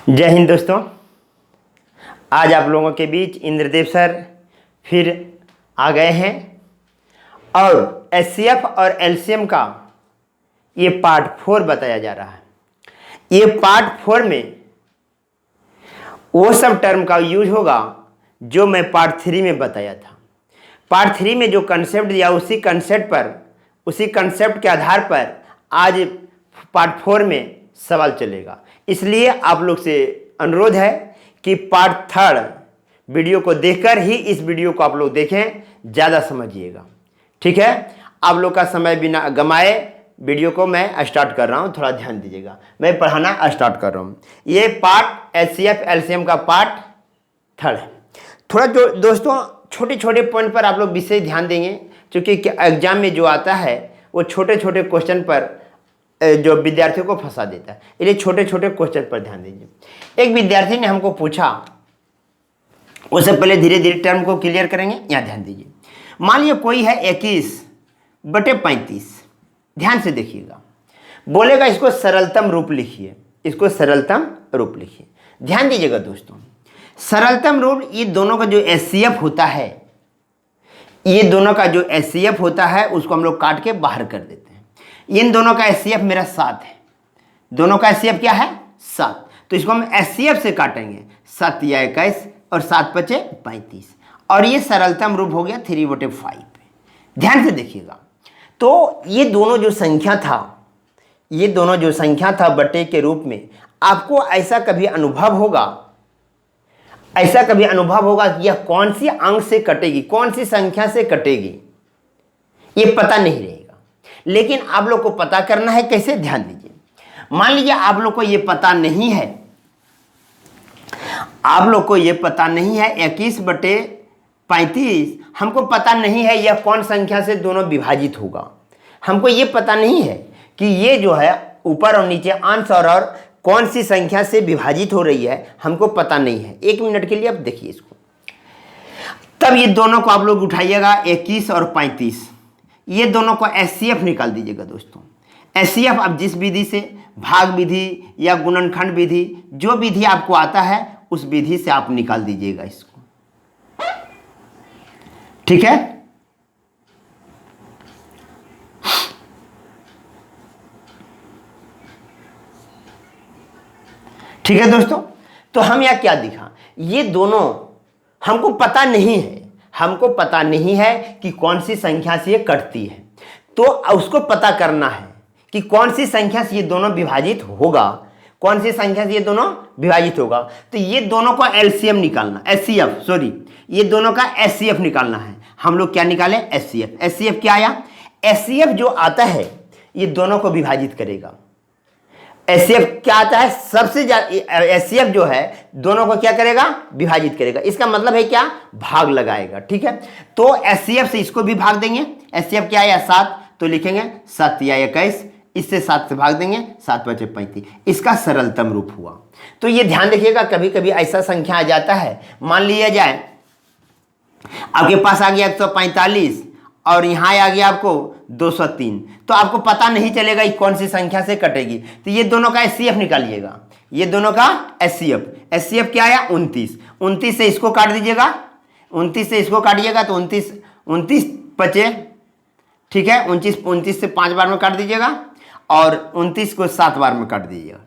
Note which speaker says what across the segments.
Speaker 1: जय हिंद दोस्तों। आज आप लोगों के बीच इंद्रदेव सर फिर आ गए हैं और एचसीएफ और एलसीएम का ये पार्ट 4 बताया जा रहा है। ये पार्ट 4 में वो सब टर्म का यूज होगा जो मैं पार्ट 3 में बताया था। पार्ट 3 में जो कंसेप्ट दिया उसी कंसेप्ट के आधार पर आज पार्ट 4 में सवाल चलेगा। इसलिए आप लोग से अनुरोध है कि पार्ट 3 वीडियो को देखकर ही इस वीडियो को आप लोग देखें, ज़्यादा समझिएगा। ठीक है, आप लोग का समय बिना गमाए वीडियो को मैं स्टार्ट कर रहा हूँ, थोड़ा ध्यान दीजिएगा। मैं पढ़ाना स्टार्ट कर रहा हूँ। ये पार्ट एचसीएफ एलसीएम का पार्ट 3 है। थोड़ा जो दोस्तों छोटे छोटे पॉइंट पर आप लोग विशेष ध्यान देंगे, क्योंकि एग्जाम में जो आता है वो छोटे छोटे क्वेश्चन पर जो विद्यार्थियों को फंसा देता है, इसलिए छोटे छोटे क्वेश्चन पर ध्यान दीजिए। एक विद्यार्थी ने हमको पूछा, उससे पहले धीरे धीरे टर्म को क्लियर करेंगे। यहाँ ध्यान दीजिए। मान लीजिए कोई है 21/35, ध्यान से देखिएगा। बोलेगा इसको सरलतम रूप लिखिए, इसको सरलतम रूप लिखिए। ध्यान दीजिएगा दोस्तों, सरलतम रूप ये दोनों का जो एचसीएफ होता है, ये दोनों का जो एचसीएफ होता है उसको हम लोग काट के बाहर कर देते हैं। इन दोनों का एचसीएफ मेरा 7 है, दोनों का एचसीएफ क्या है 7, तो इसको हम एचसीएफ से काटेंगे। 7 या 21 और 7 5 35, और ये सरलतम रूप हो गया 3/5। ध्यान से देखिएगा। तो ये दोनों जो संख्या था बटे के रूप में, आपको ऐसा कभी अनुभव होगा कि यह कौन सी अंक से कटेगी, कौन सी संख्या से कटेगी, ये पता नहीं रहेगा। लेकिन आप लोग को पता करना है कैसे, ध्यान दीजिए। मान लीजिए आप लोग को ये पता नहीं है, 21/35 हमको पता नहीं है यह कौन संख्या से दोनों विभाजित होगा। हमको ये पता नहीं है कि ये जो है ऊपर और नीचे अंश और कौन सी संख्या से विभाजित हो रही है, हमको पता नहीं है। 1 मिनट के लिए आप देखिए इसको। तब ये दोनों को आप लोग उठाइएगा, 21 और 35, ये दोनों को एचसीएफ निकाल दीजिएगा दोस्तों। एचसीएफ अब जिस विधि से, भाग विधि या गुणनखंड विधि, जो विधि आपको आता है उस विधि से आप निकाल दीजिएगा इसको। ठीक है, ठीक है दोस्तों। तो हम यहाँ क्या दिखा, ये दोनों हमको पता नहीं है कि कौन सी संख्या से ये कटती है। तो उसको पता करना है कि कौन सी संख्या से ये दोनों विभाजित होगा, तो ये दोनों का एलसीएम निकालना, ये दोनों का एचसीएफ निकालना है। हम लोग क्या निकाले, एचसीएफ। एचसीएफ क्या आया, एचसीएफ जो आता है ये दोनों को विभाजित करेगा। एचसीएफ क्या आता है, सबसे ज्यादा एचसीएफ जो है दोनों को क्या करेगा, विभाजित करेगा। इसका मतलब है क्या, भाग लगाएगा। ठीक है, तो एचसीएफ से इसको भी भाग देंगे। एचसीएफ क्या आया 7, तो लिखेंगे 7 या 21, इससे 7 से भाग देंगे, 7 5 35, इसका सरलतम रूप हुआ। तो ये ध्यान रखिएगा, कभी कभी ऐसा संख्या आ जाता है, मान लिया जाए आपके पास आ गया 145 और यहाँ आ गया आपको 203, तो आपको पता नहीं चलेगा कि कौन सी संख्या से कटेगी। तो ये दोनों का एचसीएफ निकालिएगा, ये दोनों का एचसीएफ क्या आया 29 से इसको काट दीजिएगा, 29 से इसको काटिएगा तो 29 बचे। ठीक है, 29 से 5 बार में काट दीजिएगा और 29 को 7 बार में काट दीजिएगा,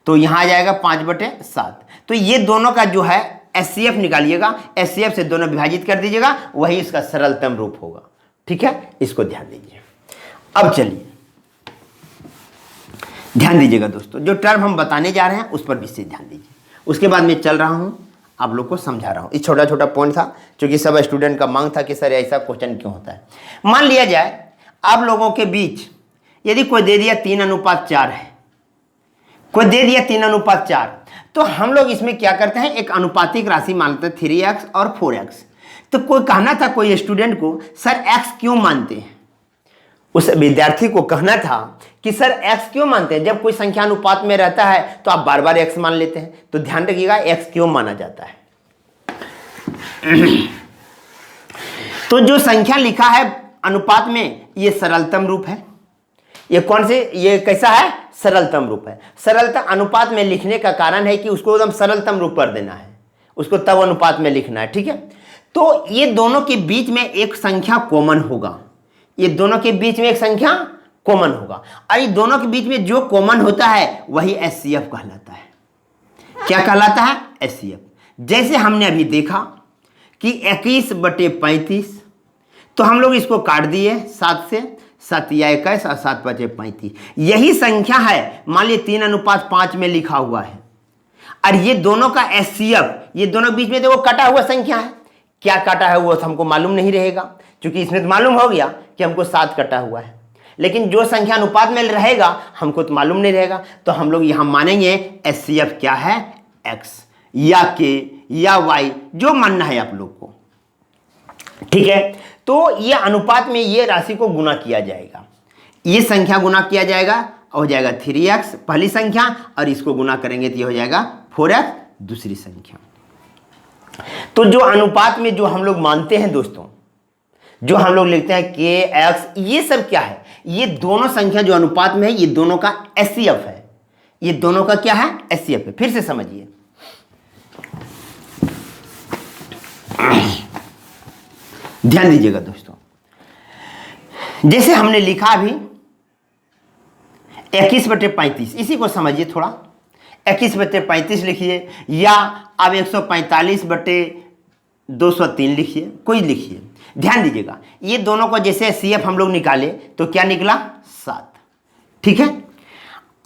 Speaker 1: तो यहाँ आ जाएगा 5/7। तो ये दोनों का जो है एचसीएफ निकालिएगा, एचसीएफ से दोनों विभाजित कर दीजिएगा, वही इसका सरलतम रूप होगा। ठीक है, इसको ध्यान दीजिए। अब चलिए ध्यान दीजिएगा दोस्तों, जो टर्म हम बताने जा रहे हैं उस पर विशेष ध्यान दीजिए। उसके बाद मैं चल रहा हूं, आप लोग को समझा रहा हूं। ये छोटा छोटा पॉइंट था, क्योंकि सब स्टूडेंट का मांग था कि सर ऐसा क्वेश्चन क्यों होता है। मान लिया जाए आप लोगों के बीच यदि कोई दे दिया 3:4 है, कोई दे दिया 3:4, तो हम लोग इसमें क्या करते हैं, एक अनुपातिक राशि मानते हैं 3x और 4x। तो कोई कहना था, कोई स्टूडेंट को, सर x क्यों मानते हैं, उस विद्यार्थी को कहना था कि सर x क्यों मानते हैं, जब कोई संख्या अनुपात में रहता है तो आप बार बार x मान लेते हैं। तो ध्यान रखिएगा x क्यों माना जाता है। तो जो संख्या लिखा है अनुपात में, ये सरलतम रूप है। ये कौन से, ये कैसा है, सरलतम रूप है। सरलता अनुपात में लिखने का कारण है कि उसको एकदम सरलतम रूप कर देना है, उसको तब अनुपात में लिखना है, ठीक है। तो ये दोनों के बीच में एक संख्या कॉमन होगा, ये दोनों के बीच में एक संख्या कॉमन होगा, और ये दोनों के बीच में जो कॉमन होता है वही एचसीएफ कहलाता है। क्या कहलाता है? एचसीएफ। जैसे हमने अभी देखा कि 21/35, तो हम लोग इसको काट दिए 7 से, 7 या 21 और 7 5 35। यही संख्या है, मान लीजिए 3:5 में लिखा हुआ है, और ये दोनों का एचसीएफ, ये दोनों बीच में तो वो कटा हुआ संख्या है। क्या कटा है वो हमको मालूम नहीं रहेगा, क्योंकि इसमें तो मालूम हो गया कि हमको 7 कटा हुआ है, लेकिन जो संख्या अनुपात में रहेगा हमको तो मालूम नहीं रहेगा। तो हम लोग यहां मानेंगे एचसीएफ क्या है? x या k या y, जो मानना है आप लोग को, ठीक है। तो ये अनुपात में ये राशि को गुना किया जाएगा, ये संख्या गुना किया जाएगा, हो जाएगा 3x पहली संख्या, और इसको गुना करेंगे तो ये हो जाएगा 4x दूसरी संख्या। तो जो अनुपात में जो हम लोग मानते हैं दोस्तों, जो हम लोग लिखते हैं k x, ये सब क्या है? ये दोनों संख्या जो अनुपात में है ये दोनों का एचसीएफ है, ये दोनों का क्या है? एचसीएफ है। फिर से समझिए, ध्यान दीजिएगा दोस्तों, जैसे हमने लिखा अभी 21/35, इसी को समझिए थोड़ा। 21/35 लिखिए, या अब 145/203 लिखिए, कोई लिखिए। ध्यान दीजिएगा, ये दोनों को जैसे एचसीएफ हम लोग निकाले तो क्या निकला? 7, ठीक है।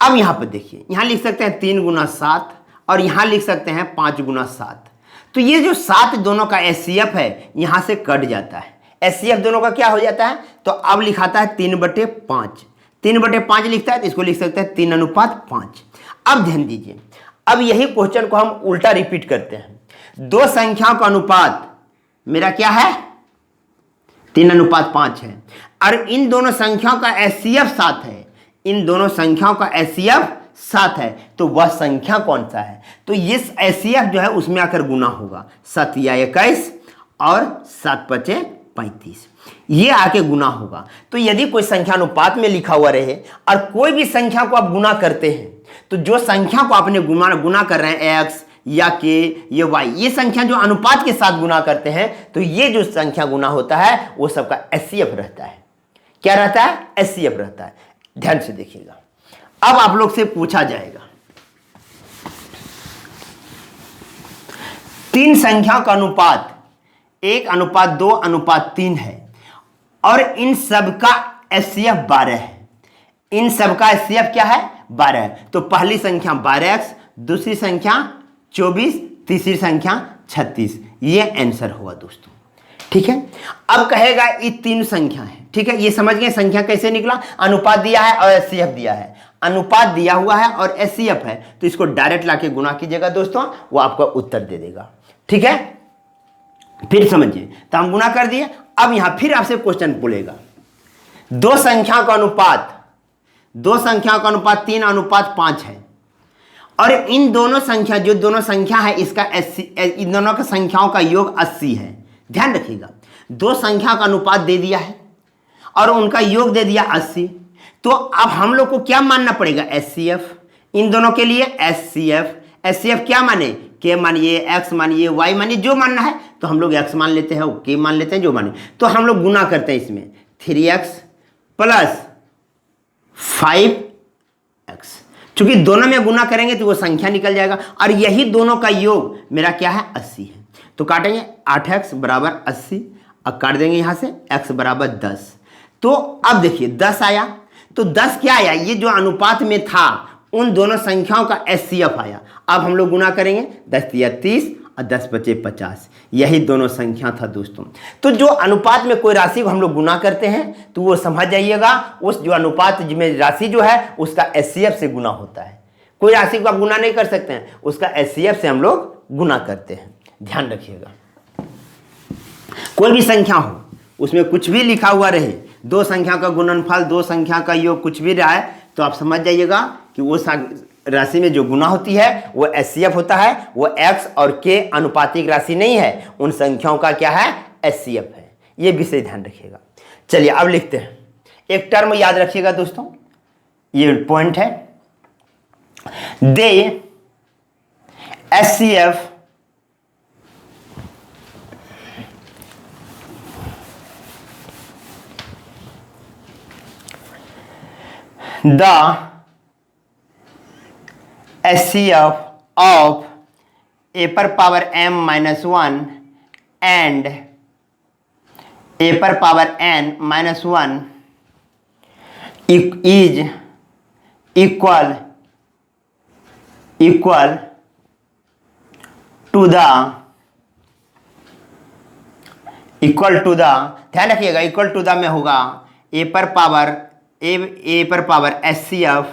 Speaker 1: अब यहां पर देखिए, यहां लिख सकते हैं 3 × 7, और यहां लिख सकते हैं 5 × 7। तो ये जो 7 दोनों का एचसीएफ है यहां से कट जाता है, एचसीएफ दोनों का क्या हो जाता है? तो अब लिखाता है 3/5, 3/5 लिखता है, तो इसको लिख सकते हैं 3:5। अब ध्यान दीजिए, अब यही क्वेश्चन को हम उल्टा रिपीट करते हैं। दो संख्याओं का अनुपात मेरा क्या है? 3:5 है, और इन दोनों संख्याओं का एचसीएफ 7 है, इन दोनों संख्याओं का एचसीएफ 7 है, तो वह संख्या कौन सा है? तो ये एचसीएफ जो है उसमें आकर गुना होगा, 7 या 21 और 7 5 35, ये आके गुना होगा। तो यदि कोई संख्या अनुपात में लिखा हुआ रहे और कोई भी संख्या को आप गुना करते हैं, तो जो संख्या को आपने गुना कर रहे हैं x या k ये y, ये संख्या जो अनुपात के साथ गुना करते हैं, तो ये जो संख्या गुना होता है वो सबका एचसीएफ रहता है। क्या रहता है? एचसीएफ रहता है। ध्यान से देखिएगा, अब आप लोग से पूछा जाएगा 3 संख्याओं का अनुपात 1:2:3 है, और इन सबका एचसीएफ 12 है। इन सबका एचसीएफ क्या है? 12 है। तो पहली संख्या 12x, दूसरी संख्या 24, तीसरी संख्या 36, ये आंसर हुआ दोस्तों, ठीक है। अब कहेगा ये 3 संख्या है, ठीक है। ये समझ गए संख्या कैसे निकला? अनुपात दिया है और एचसीएफ दिया है, अनुपात दिया हुआ है और एचसीएफ है, तो इसको डायरेक्ट लाके गुना कीजिएगा दोस्तों, वो आपका उत्तर दे देगा, ठीक है। फिर समझिए, तो हम गुना कर दिए। अब यहां फिर आपसे क्वेश्चन बोलेगा दो संख्याओं का अनुपात 3:5 है, और इन दोनों संख्या जो दोनों संख्या है इसका इन दोनों का संख्याओं का योग 80 है। ध्यान रखिएगा, दो संख्या का अनुपात दे दिया है और उनका योग दे दिया 80, तो अब हम लोग को क्या मानना पड़ेगा? एचसीएफ। इन दोनों के लिए एचसीएफ, एचसीएफ क्या माने? के मानिए, एक्स मानिए, वाई मानिए, जो मानना है। तो हम लोग एक्स मान लेते हैं, के मान लेते हैं, जो माने। तो हम लोग गुना करते हैं इसमें 3x + 5x, चूंकि दोनों में गुना करेंगे तो वो संख्या निकल जाएगा, और यही दोनों का योग मेरा क्या है? 80 है। तो काटेंगे 8x = 80, अब काट देंगे यहां से x = 10। तो अब देखिए 10 आया, तो 10 क्या आया? ये जो अनुपात में था उन दोनों संख्याओं का एचसीएफ आया। अब हम लोग गुना करेंगे 10 या 30 और 10 5 50, यही दोनों संख्या था दोस्तों। तो जो अनुपात में कोई राशि को हम लोग गुना करते हैं तो वो समझ जाइएगा, उस जो अनुपात में राशि जो है उसका एचसीएफ से गुना होता है। कोई राशि को आप गुना नहीं कर सकते हैं, उसका एचसीएफ से हम लोग गुना करते हैं। ध्यान रखिएगा, कोई भी संख्या हो उसमें कुछ भी लिखा हुआ रहे, दो संख्या का गुणनफल, दो संख्या का योग कुछ भी रहा है, तो आप समझ जाइएगा कि वो राशि में जो गुना होती है वो एचसीएफ होता है। वो x और k अनुपातिक राशि नहीं है, उन संख्याओं का क्या है? एचसीएफ है। ये विषय ध्यान रखिएगा। चलिए अब लिखते हैं, एक टर्म याद रखिएगा दोस्तों, ये पॉइंट है, दे HCF the HCF of a per power m minus 1 and a per power n minus 1 is equal to the ध्यान रखिएगा इक्वल टू द में होगा a पर power HCF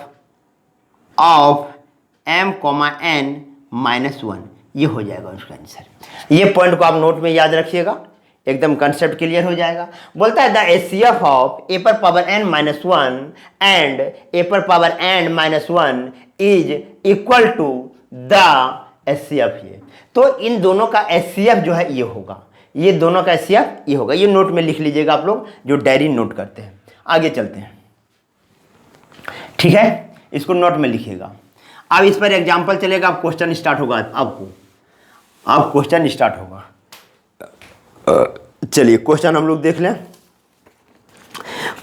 Speaker 1: of m n minus 1, ये हो जाएगा उसका आंसर। ये पॉइंट को आप नोट में याद रखिएगा, एकदम कंसेप्ट क्लियर हो जाएगा। बोलता है द HCF ऑफ a पर power n minus 1 and a पर power n minus 1 is equal to the HCF। ये तो इन दोनों का HCF जो है ये होगा, ये दोनों का HCF ये होगा। ये नोट में लिख लीजिएगा आप लोग जो डायरी नोट करते हैं। आगे चलते हैं, ठीक है, इसको नोट में लिखिएगा। अब इस पर एग्जाम्पल चलेगा, अब क्वेश्चन स्टार्ट होगा। अब क्वेश्चन स्टार्ट होगा। चलिए क्वेश्चन हम लोग देख लें।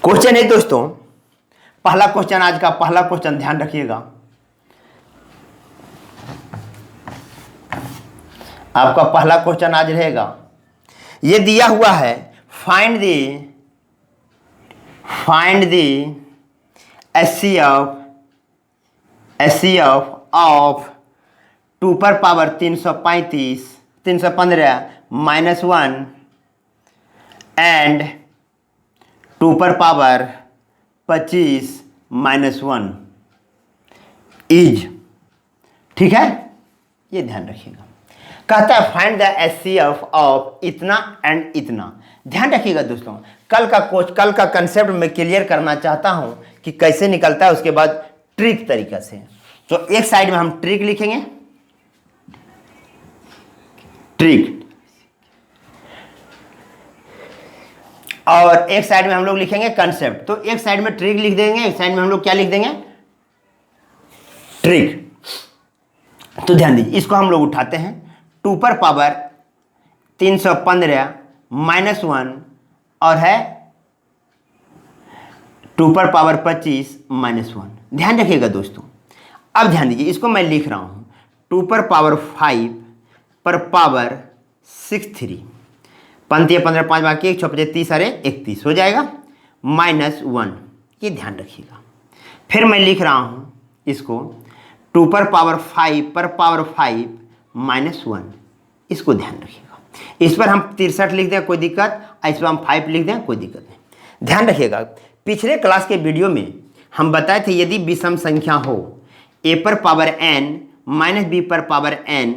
Speaker 1: क्वेश्चन है दोस्तों, पहला क्वेश्चन, आज का पहला क्वेश्चन ध्यान रखिएगा। आपका पहला क्वेश्चन आज रहेगा, ये दिया हुआ है फाइंड द HCF ऑफ 2 पर पावर 315 माइनस 1 एंड 2 पर पावर 25 माइनस 1 इज, ठीक है, ये ध्यान रखिएगा। कहता है फाइंड द HCF ऑफ इतना एंड इतना। ध्यान रखिएगा दोस्तों, कल का कंसेप्ट मैं क्लियर करना चाहता हूं कि कैसे निकलता है, उसके बाद ट्रिक तरीका से। तो एक साइड में हम ट्रिक लिखेंगे, ट्रिक, और एक साइड में हम लोग लिखेंगे कंसेप्ट। तो एक साइड में ट्रिक लिख देंगे, एक साइड में हम लोग क्या लिख देंगे, ट्रिक। तो ध्यान दीजिए, इसको हम लोग उठाते हैं 2 पर पावर 315 माइनस 1 और है 2 पर पावर 25 माइनस 1। ध्यान रखिएगा दोस्तों, अब ध्यान दीजिए, इसको मैं लिख रहा हूं 2 पर पावर 5 पर पावर 63, 15 15 5 बाकी 1 6 30 अरे 31 हो जाएगा, माइनस 1, ये ध्यान रखिएगा। फिर मैं लिख रहा हूं इसको 2 पर पावर 5 पर पावर 5 माइनस 1, इसको ध्यान रखिएगा। इस पर हम 63 लिख दें कोई दिक्कत, इस पर हम 5 लिख दें कोई दिक्कत नहीं। ध्यान रखिएगा, पिछले क्लास के वीडियो में हम बताए थे यदि विषम संख्या हो a पर पावर n माइनस b पर power n,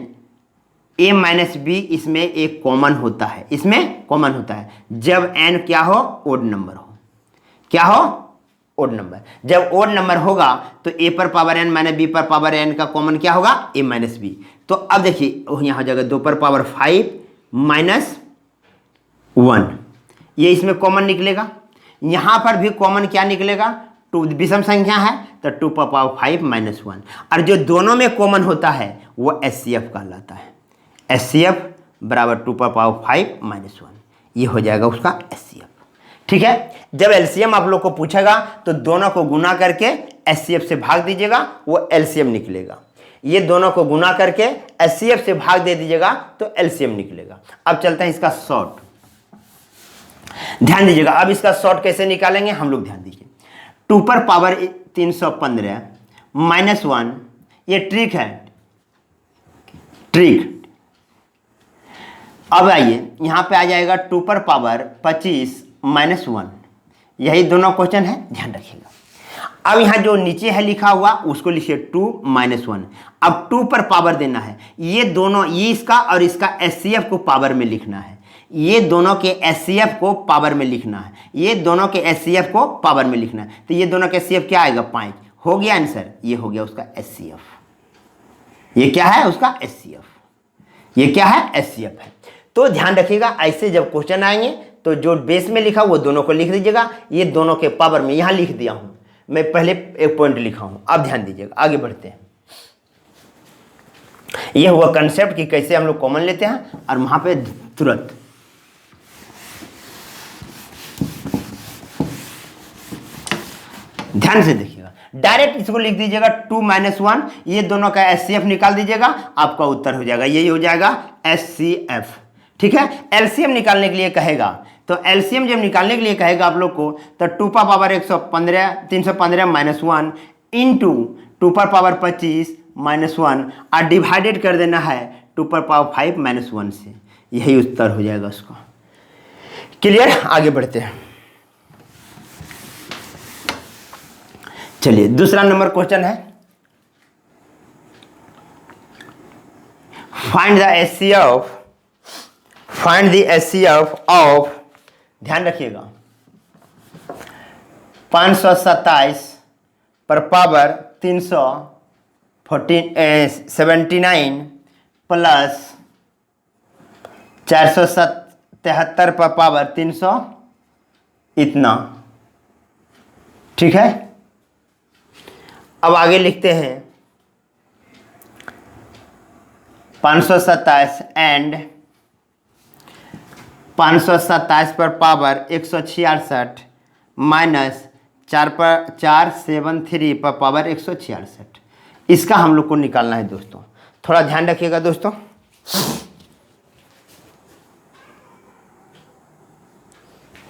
Speaker 1: a minus b इसमें एक कॉमन होता है, इसमें कॉमन होता है जब n क्या हो, ओड नंबर हो। क्या हो, ओड नंबर। जब ओड नंबर होगा तो a पर पावर n माइनस b पर पावर n का कॉमन क्या होगा, a माइनस b। तो अब देखिए यहाँ हो जाएगा 2 पर पावर 5 माइनस 1, ये इसमें कॉमन निकलेगा। यहाँ पर भी कॉमन क्या निकलेगा, 2 विषम संख्या है तो 2 पर पावर 5 माइनस 1, और जो दोनों में कॉमन होता है वो HCF कहलाता है। HCF बराबर 2 पर पावर 5 माइनस 1, ये हो जाएगा उसका HCF, ठीक है। जब LCM आप लोग को पूछेगा तो दोनों को गुना करके HCF से भाग दीजिएगा, वो LCM निकलेगा। ये दोनों को गुना करके HCF से भाग दे दीजिएगा तो LCM निकलेगा। अब चलते हैं इसका शॉर्ट, ध्यान दीजिएगा। अब इसका शॉर्ट कैसे निकालेंगे हम लोग, ध्यान दीजिए। 2 पर पावर 315 माइनस 1, ये ट्रिक है, ट्रिक। अब आइए यहाँ पे आ जाएगा 2 पर पावर 25 माइनस 1, यही दोनों क्वेश्चन है, ध्यान रखिएगा। अब यहाँ जो नीचे है लिखा हुआ उसको लिखिए 2 माइनस 1। अब 2 पर पावर देना है, ये दोनों, ये इसका और इसका HCF को पावर में लिखना है, ये दोनों के HCF को पावर में लिखना है, ये दोनों के HCF को पावर में लिखना है। तो ये दोनों के HCF क्या आएगा, 5 हो गया आंसर, ये हो गया उसका HCF। ये क्या है उसका HCF, ये क्या है HCF है। तो ध्यान रखिएगा, ऐसे जब क्वेश्चन आएंगे तो जो बेस में लिखा वो दोनों को लिख दीजिएगा, ये दोनों के पावर में यहाँ लिख दिया हूँ मैं, पहले एक पॉइंट लिखा हूँ। अब ध्यान दीजिएगा, आगे बढ़ते हैं। ये हुआ कंसेप्ट कि कैसे हम लोग कॉमन लेते हैं और वहां पे तुरंत ध्यान से देखिएगा, डायरेक्ट इसको लिख दीजिएगा 2 - 1, ये दोनों का एचसीएफ निकाल दीजिएगा, आपका उत्तर हो जाएगा, यही हो जाएगा एचसीएफ। ठीक है, एलसीएम निकालने के लिए कहेगा, तो एलसीएम जब निकालने के लिए कहेगा आप लोग को, तो 2 का पावर 115 315 -1 इंटू 2 पर पावर 25 -1 और डिवाइडेड कर देना है 2 पर पावर 5 -1 से, यही उत्तर हो जाएगा उसका। क्लियर, आगे बढ़ते हैं। चलिए दूसरा नंबर क्वेश्चन है, फाइंड द एचसीएफ ऑफ, ध्यान रखिएगा, 527 पर पावर 379 प्लस 477 पर पावर 300 इतना। ठीक है, अब आगे लिखते हैं 527 एंड 527 पर पावर 166 माइनस 473 पर पावर 166, इसका हम लोग को निकालना है दोस्तों। थोड़ा ध्यान रखिएगा दोस्तों,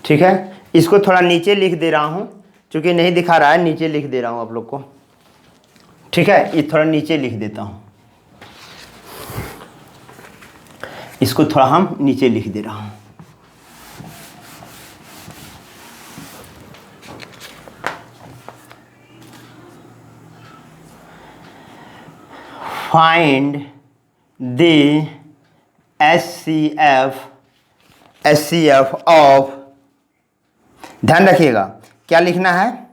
Speaker 1: ठीक है, इसको थोड़ा नीचे लिख दे रहा हूं, क्योंकि नहीं दिखा रहा है, नीचे लिख दे रहा हूं आप लोग को। ठीक है, ये थोड़ा नीचे लिख देता हूं, इसको थोड़ा हम नीचे लिख दे रहा हूं। फाइंड द एचसीएफ ऑफ, ध्यान रखिएगा क्या लिखना है,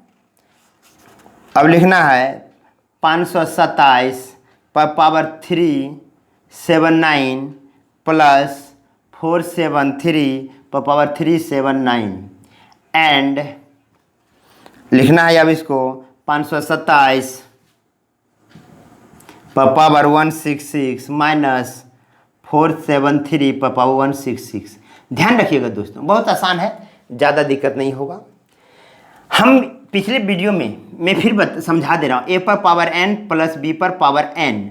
Speaker 1: अब लिखना है 527 पर पावर 379 प्लस 473 पर पावर 379 एंड लिखना है अब इसको 527 पर पावर 166 माइनस 473 पर पावर 166। ध्यान रखिएगा दोस्तों, बहुत आसान है, ज़्यादा दिक्कत नहीं होगा। हम पिछले वीडियो में मैं फिर समझा दे रहा हूँ, ए पर पावर n प्लस बी पर पावर n,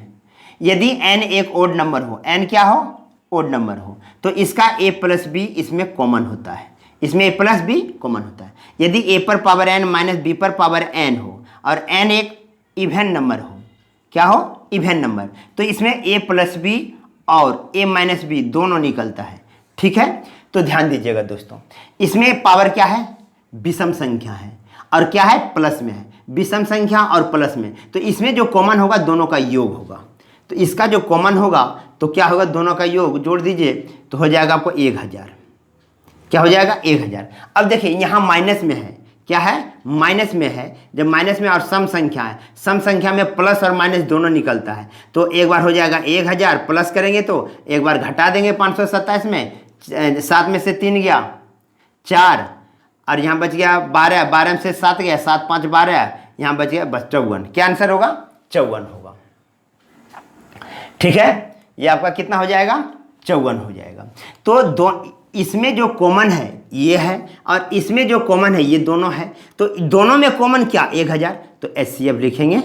Speaker 1: यदि n एक ओड नंबर हो, n क्या हो, ओड नंबर हो, तो इसका a प्लस बी इसमें कॉमन होता है, इसमें a प्लस बी कॉमन होता है। यदि a पर पावर n माइनस b पर पावर n हो और n एक इवन नंबर हो, क्या हो, इवन नंबर, तो इसमें a प्लस बी और a माइनस बी दोनों निकलता है। ठीक है, तो ध्यान दीजिएगा दोस्तों, इसमें पावर क्या है, विषम संख्या है, और क्या है, प्लस में है, विषम संख्या और प्लस में, तो इसमें जो कॉमन होगा दोनों का योग होगा, तो इसका जो कॉमन होगा तो क्या होगा, दोनों का योग जोड़ दीजिए तो हो जाएगा आपको 1000, क्या हो जाएगा, 1000। अब देखिए यहाँ माइनस में है, क्या है, माइनस में है, जब माइनस में और सम संख्या है, सम संख्या में प्लस और माइनस दोनों निकलता है, तो एक बार हो जाएगा 1000, प्लस करेंगे तो एक बार घटा देंगे 527 में, 7 में से 3 गया 4, और यहाँ बच गया 12, 12 में से 7 गया, 7 5 12, यहाँ बच गया बस 54। क्या आंसर होगा, 54 होगा। ठीक है, ये आपका कितना हो जाएगा, 54 हो जाएगा। तो इसमें जो कॉमन है ये है और इसमें जो कॉमन है ये दोनों है, तो दोनों में कॉमन क्या, 1000, तो एचसीएफ लिखेंगे,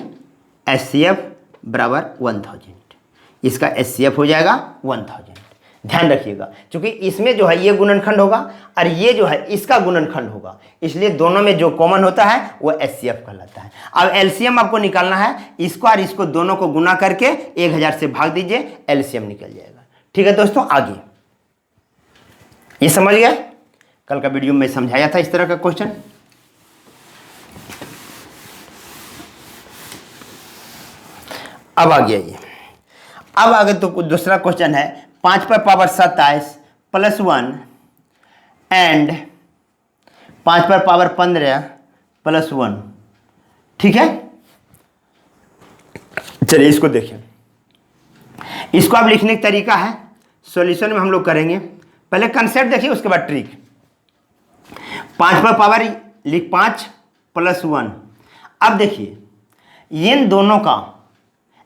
Speaker 1: एचसीएफ बराबर 1000, इसका एचसीएफ हो जाएगा 1000। ध्यान रखिएगा, क्योंकि इसमें जो है ये गुणनखंड होगा और ये जो है इसका गुणनखंड होगा, इसलिए दोनों में जो कॉमन होता है वो एचसीएफ कहलाता है। अब एलसीएम आपको निकालना है, इसको और इसको दोनों को गुना करके 1000 से भाग दीजिए, एलसीएम निकल जाएगा। ठीक है दोस्तों, आगे ये समझ गया, कल का वीडियो में समझाया था इस तरह का क्वेश्चन। अब आ गया ये, अब आगे तो दूसरा क्वेश्चन है, 5 पर पावर 27 प्लस 1 एंड 5 पर पावर 15 प्लस 1। ठीक है, चलिए इसको देखें, इसको आप लिखने का तरीका है, सॉल्यूशन में हम लोग करेंगे, पहले कंसेप्ट देखिए उसके बाद ट्रिक। 5 पर पावर लिख 5 प्लस 1, अब देखिए इन दोनों का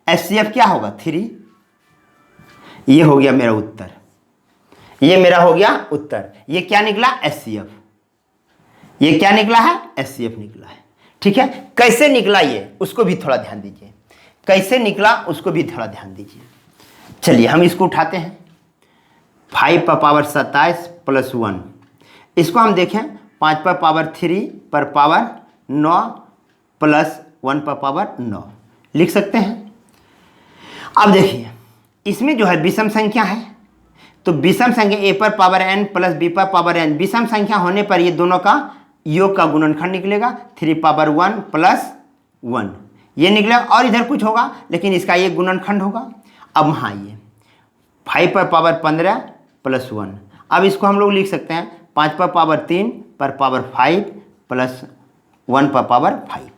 Speaker 1: एचसीएफ क्या होगा, 3, ये हो गया मेरा उत्तर, ये मेरा हो गया उत्तर। ये क्या निकला? HCF। ये क्या निकला है? HCF निकला है। ठीक है, कैसे निकला ये उसको भी थोड़ा ध्यान दीजिए, कैसे निकला उसको भी थोड़ा ध्यान दीजिए। चलिए हम इसको उठाते हैं, 5 पर पावर 27 प्लस 1, इसको हम देखें 5 पर पावर 3 पर पावर 9 प्लस 1 पर पावर 9 लिख सकते हैं। अब देखिए इसमें जो है विषम संख्या है, तो विषम संख्या a पर पावर n प्लस b पर पावर n, विषम संख्या होने पर ये दोनों का योग का गुणनखंड निकलेगा 3 पावर 1 प्लस 1 ये निकलेगा, और इधर कुछ होगा लेकिन इसका ये गुणनखंड होगा। अब हाँ ये 5 पर पावर 15 प्लस 1, अब इसको हम लोग लिख सकते हैं 5 पर पावर 3 पर पावर 5 प्लस 1 पर पावर 5।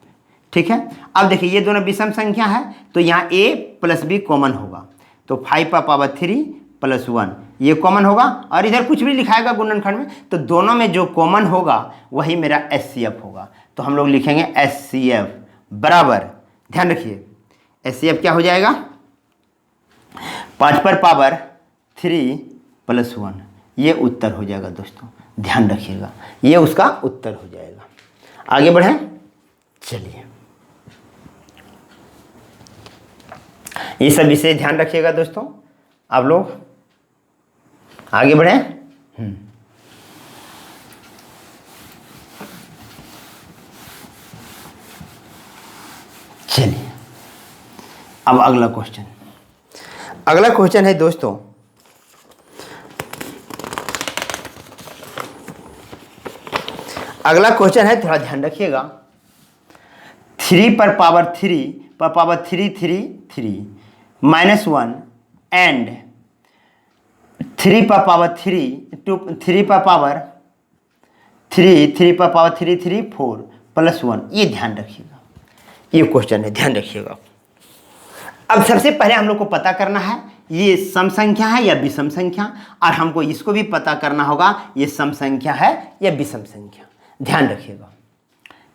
Speaker 1: ठीक है, अब देखिए ये दोनों विषम संख्या है तो यहाँ a प्लस b कॉमन होगा, तो 5 पर पावर 3 प्लस 1 ये कॉमन होगा, और इधर कुछ भी लिखाएगा गुणनखंड में, तो दोनों में जो कॉमन होगा वही मेरा HCF होगा। तो हम लोग लिखेंगे HCF बराबर, ध्यान रखिए HCF क्या हो जाएगा? 5 पर पावर 3 प्लस 1 ये उत्तर हो जाएगा दोस्तों, ध्यान रखिएगा ये उसका उत्तर हो जाएगा। आगे बढ़ें, चलिए ये सब विषय ध्यान रखिएगा दोस्तों, आप लोग आगे बढ़ें। चलिए अब अगला क्वेश्चन, अगला क्वेश्चन है दोस्तों अगला क्वेश्चन है, थोड़ा ध्यान रखिएगा, 3 पर पावर 3 पर पावर 3 3 3 माइनस 1 एंड 3 पर पावर 3 2 3 पर पावर 3 3 पर पावर 3 3 4 प्लस 1, ये ध्यान रखिएगा, ये क्वेश्चन है, ध्यान रखिएगा। अब सबसे पहले हम लोग को पता करना है ये सम संख्या है या विषम संख्या, और हमको इसको भी पता करना होगा ये सम संख्या है या विषम संख्या। ध्यान रखिएगा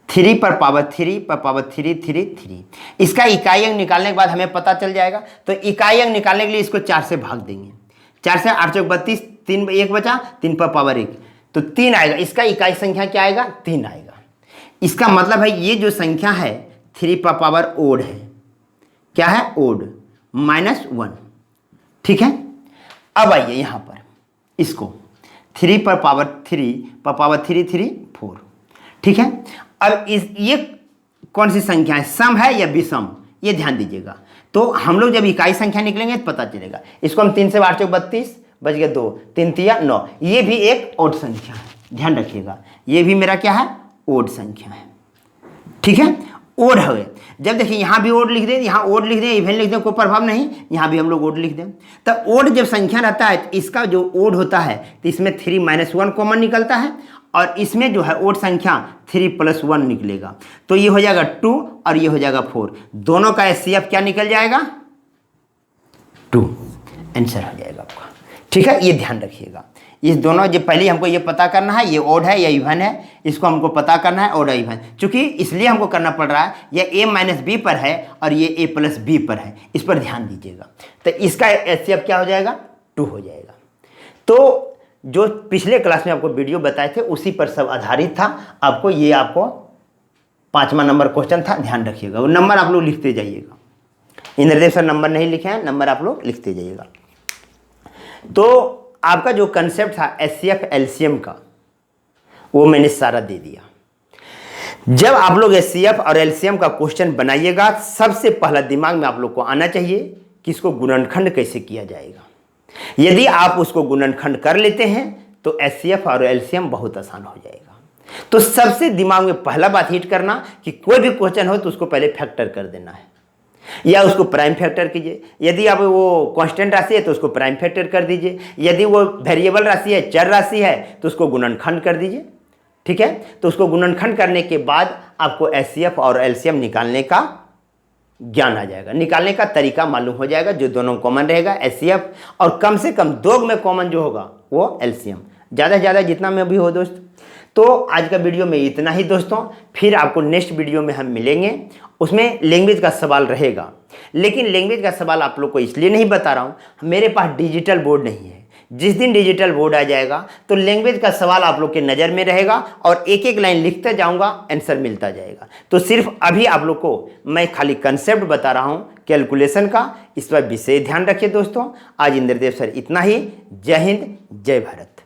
Speaker 1: 3 पर पावर 3 पर पावर 3 3 3, इसका इकाई अंक निकालने के बाद हमें पता चल जाएगा। तो इकाई अंक निकालने के लिए इसको 4 से भाग देंगे, 4 से 8 चौक 32, 3 1 बचा, 3 पर पावर 1 तो 3 आएगा, इसका इकाई संख्या क्या आएगा? 3 आएगा। इसका मतलब है ये जो संख्या है 3 पर पावर ओड है, क्या है? Odd minus 1। ठीक है, अब आइए यहाँ पर इसको 3 पर पावर 3 पर पावर 3 3 4। ठीक है, अब ये कौन सी संख्या है, सम है या विषम, ये ध्यान दीजिएगा। तो हम लोग जब इकाई संख्या निकलेंगे तो पता चलेगा। इसको हम 3 से 8 चौक 32 बच गया 2, 3 3 9, ये भी एक ओड संख्या है, ध्यान रखिएगा ये भी मेरा क्या है? ओड संख्या है। ठीक है, ओड है। जब देखिए यहाँ भी ओड लिख दें, यहाँ ओड लिख दें, इवन लिख दें, कोई प्रभाव नहीं, यहाँ भी हम लोग ओड लिख दें। तो ओड जब संख्या रहता है तो इसका जो ओड होता है तो इसमें 3 माइनस 1 कॉमन निकलता है, और इसमें जो है ओड संख्या 3 प्लस 1 निकलेगा, तो ये हो जाएगा 2 और ये हो जाएगा 4, दोनों का HCF क्या निकल जाएगा? 2 आंसर हो जाएगा आपका। ठीक है, ये ध्यान रखिएगा, इस दोनों जो पहले हमको ये पता करना है ये ओड है या इवन है, इसको हमको पता करना है ओड या इवन, चूंकि इसलिए हमको करना पड़ रहा है ये a माइनस बी पर है और ये a प्लस बी पर है, इस पर ध्यान दीजिएगा। तो इसका HCF क्या हो जाएगा? 2 हो जाएगा। तो जो पिछले क्लास में आपको वीडियो बताए थे उसी पर सब आधारित था। आपको 5वां नंबर क्वेश्चन था, ध्यान रखिएगा। वो नंबर आप लोग लिखते जाइएगा, इंद्रदेव सर नंबर नहीं लिखे हैं, नंबर आप लोग लिखते जाइएगा। तो आपका जो कंसेप्ट था HCF LCM का वो मैंने सारा दे दिया। जब आप लोग HCF और LCM का क्वेश्चन बनाइएगा, सबसे पहला दिमाग में आप लोग को आना चाहिए कि इसको गुणनखंड कैसे किया जाएगा। यदि आप उसको गुणनखंड कर लेते हैं तो HCF और LCM बहुत आसान हो जाएगा। तो सबसे दिमाग में पहला बात हिट करना कि कोई भी क्वेश्चन हो तो उसको पहले फैक्टर कर देना है या उसको प्राइम फैक्टर कीजिए। यदि आप वो कांस्टेंट राशि है तो उसको प्राइम फैक्टर कर दीजिए, यदि वो वेरिएबल राशि है, चर राशि है, तो उसको गुणनखंड कर दीजिए। ठीक है, तो उसको गुणनखंड करने के बाद आपको HCF और LCM निकालने का ज्ञान आ जाएगा, निकालने का तरीका मालूम हो जाएगा। जो दोनों कॉमन रहेगा HCF, और कम से कम 2 में कॉमन जो होगा वो LCM, ज़्यादा से ज़्यादा जितना में भी हो दोस्त। तो आज का वीडियो में इतना ही दोस्तों, फिर आपको नेक्स्ट वीडियो में हम मिलेंगे, उसमें लैंग्वेज का सवाल रहेगा। लेकिन लैंग्वेज का सवाल आप लोग को इसलिए नहीं बता रहा हूँ, मेरे पास डिजिटल बोर्ड नहीं है। जिस दिन डिजिटल बोर्ड आ जाएगा तो लैंग्वेज का सवाल आप लोग के नज़र में रहेगा और एक एक लाइन लिखते जाऊंगा, आंसर मिलता जाएगा। तो सिर्फ अभी आप लोग को मैं खाली कंसेप्ट बता रहा हूँ कैलकुलेशन का, इस पर विशेष ध्यान रखिए दोस्तों। आज इंद्रदेव सर इतना ही। जय हिंद, जय भारत।